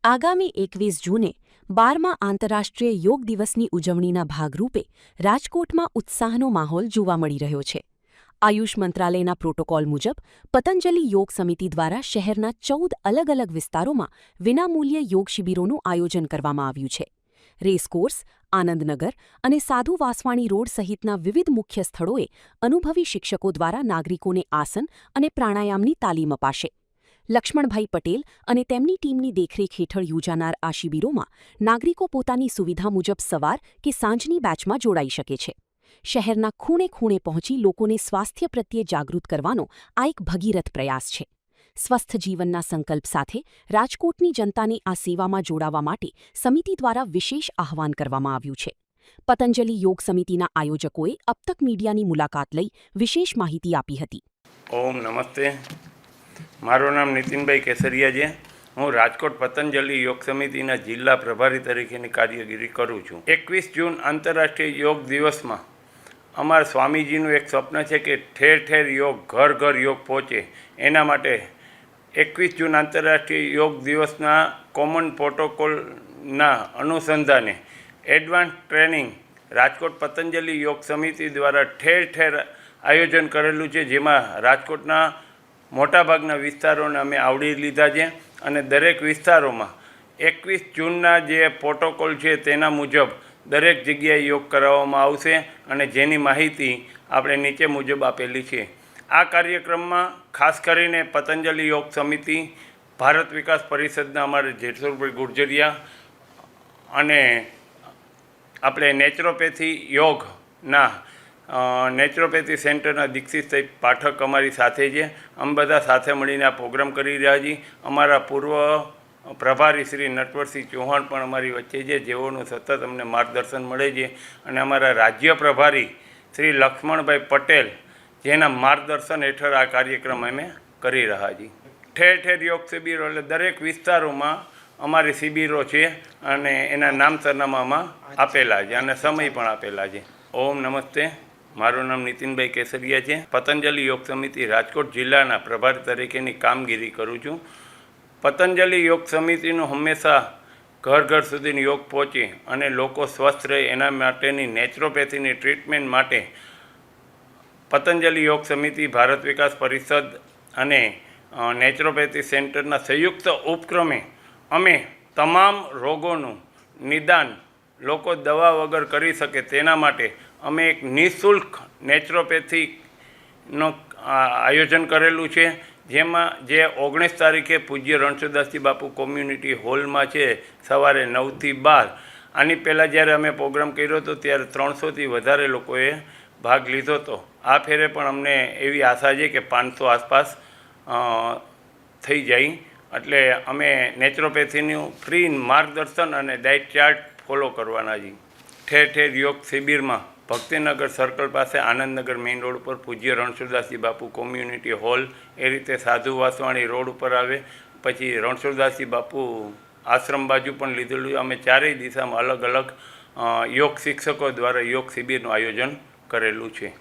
આગામી 21 જૂને 12મા આંતરરાષ્ટ્રીય યોગ દિવસની ઉજવણીના ભાગરૂપે રાજકોટમાં ઉત્સાહનો માહોલ જોવા મળી રહ્યો છે। આયુષ મંત્રાલયના પ્રોટોકોલ મુજબ પતંજલિ યોગ સમિતિ દ્વારા શહેરના 14 અલગ વિસ્તારોમાં વિનામૂલ્યે યોગ શિબિરોનું આયોજન કરવામાં આવ્યું છે। રેસકોર્સ, આનંદનગર અને સાધુ વાસવાણી રોડ સહિતના વિવિધ મુખ્ય સ્થળોએ અનુભવી શિક્ષકો દ્વારા નાગરિકોને આસન અને પ્રાણાયામની તાલીમ અપાશે। લક્ષ્મણભાઈ પટેલ અને તેમની ટીમની દેખરેખ હેઠળ યોજાનાર આ શિબિરોમાં નાગરિકો પોતાની સુવિધા મુજબ સવાર કે સાંજની બેચમાં જોડાઈ શકે છે। શહેરના ખૂણે ખૂણે પહોંચી લોકોને સ્વાસ્થ્ય પ્રત્યે જાગૃત કરવાનો આ એક ભગીરથ પ્રયાસ છે। સ્વસ્થ જીવનના સંકલ્પ સાથે રાજકોટની જનતાને આ સેવામાં જોડાવા માટે સમિતિ દ્વારા વિશેષ આહ્વાન કરવામાં આવ્યું છે। પતંજલિ યોગ સમિતિના આયોજકોએ અબતક મીડિયાની મુલાકાત લઈ વિશેષ માહિતી આપી હતી। ઓમ નમસ્તે, મારું નામ નીતિનભાઈ કેસરિયા છે। હું રાજકોટ પતંજલિ યોગ સમિતિના જિલ્લા પ્રભારી તરીકેની કાર્યગીરી કરું છું। 21 જૂન આંતરરાષ્ટ્રીય યોગ દિવસમાં અમારા સ્વામીજીનું એક સ્વપ્ન છે કે ઠેર ઠેર યોગ, ઘર ઘર યોગ પહોંચે। એના માટે 21 જૂન આંતરરાષ્ટ્રીય યોગ દિવસના કોમન પ્રોટોકોલના અનુસંધાને એડવાન્સ ટ્રેનિંગ રાજકોટ પતંજલિ યોગ સમિતિ દ્વારા ઠેર ઠેર આયોજન કરેલું છે, જેમાં રાજકોટના મોટાભાગના વિસ્તારોને અમે આવરી લીધા છે અને દરેક વિસ્તારોમાં 21 જૂનના જે પ્રોટોકોલ છે તેના મુજબ દરેક જગ્યાએ યોગ કરાવવામાં આવશે અને જેની માહિતી આપણે નીચે મુજબ આપેલી છે। આ કાર્યક્રમમાં ખાસ કરીને પતંજલિ યોગ સમિતિ, ભારત વિકાસ પરિષદના અમારે જેઠુરભાઈ ગુર્જરિયા અને આપણે નેચરોપેથી યોગના નેચરોપેથી સેન્ટરના દીક્ષિતભાઈ પાઠક અમારી સાથે છે। અમે બધા સાથે મળીને આ પ્રોગ્રામ કરી રહ્યા છીએ। અમારા પૂર્વ પ્રભારી શ્રી નટવરસિંહ ચૌહાણ પણ અમારી વચ્ચે છે, જેઓનું સતત અમને માર્ગદર્શન મળે છે અને અમારા રાજ્ય પ્રભારી શ્રી લક્ષ્મણભાઈ પટેલ, જેના માર્ગદર્શન હેઠળ આ કાર્યક્રમ અમે કરી રહ્યા છીએ। ઠેર ઠેર યોગ શિબિરો એટલે દરેક વિસ્તારોમાં અમારી શિબિરો છે અને એના નામ સરનામામાં આપેલા છે અને સમય પણ આપેલા છે। ઓમ નમસ્તે, મારું નામ નીતિનભાઈ કેસરિયા છે। પતંજલિ યોગ સમિતિ રાજકોટ જિલ્લાના પ્રભારી તરીકેની કામગીરી કરું છું। પતંજલિ યોગ સમિતિનું હંમેશા ઘર ઘર સુધીનો યોગ પહોંચે અને લોકો સ્વસ્થ રહે એના માટેની નેચરોપેથીની ટ્રીટમેન્ટ માટે પતંજલિ યોગ સમિતિ, ભારત વિકાસ પરિષદ અને નેચરોપેથી સેન્ટરના સંયુક્ત ઉપક્રમે અમે તમામ રોગોનું નિદાન લોકો દવા વગર કરી શકે તેના માટે અમે એક નિઃશુલ્ક નેચરોપેથીનો આયોજન કરેલું છે, જેમાં જે 19 તારીખે પૂજ્ય રણછોડદાસજી બાપુ કોમ્યુનિટી હોલમાં છે, સવારે 9 થી 12। આની પહેલાં જ્યારે અમે પ્રોગ્રામ કર્યો હતો ત્યારે 300થી વધારે લોકોએ ભાગ લીધો હતો। આ ફેરે પણ અમને એવી આશા છે કે 500 આસપાસ થઈ જાય, એટલે અમે નેચરોપેથીનું ફ્રી માર્ગદર્શન અને ડાયટ ચાર્ટ ફોલો કરવાના છીએ। ઠેર ઠેર યોગ શિબિરમાં ભક્તિનગર સર્કલ પાસે આનંદનગર મેઇન રોડ ઉપર પૂજ્ય રણછોડદાસજી બાપુ કોમ્યુનિટી હોલ, એ રીતે સાધુ વાસવાણી રોડ ઉપર આવે, પછી રણછોડદાસજી બાપુ આશ્રમ બાજુ પણ લીધેલું। અમે ચારેય દિશામાં અલગ અલગ યોગ શિક્ષકો દ્વારા યોગ શિબિરનું આયોજન કરેલું છે।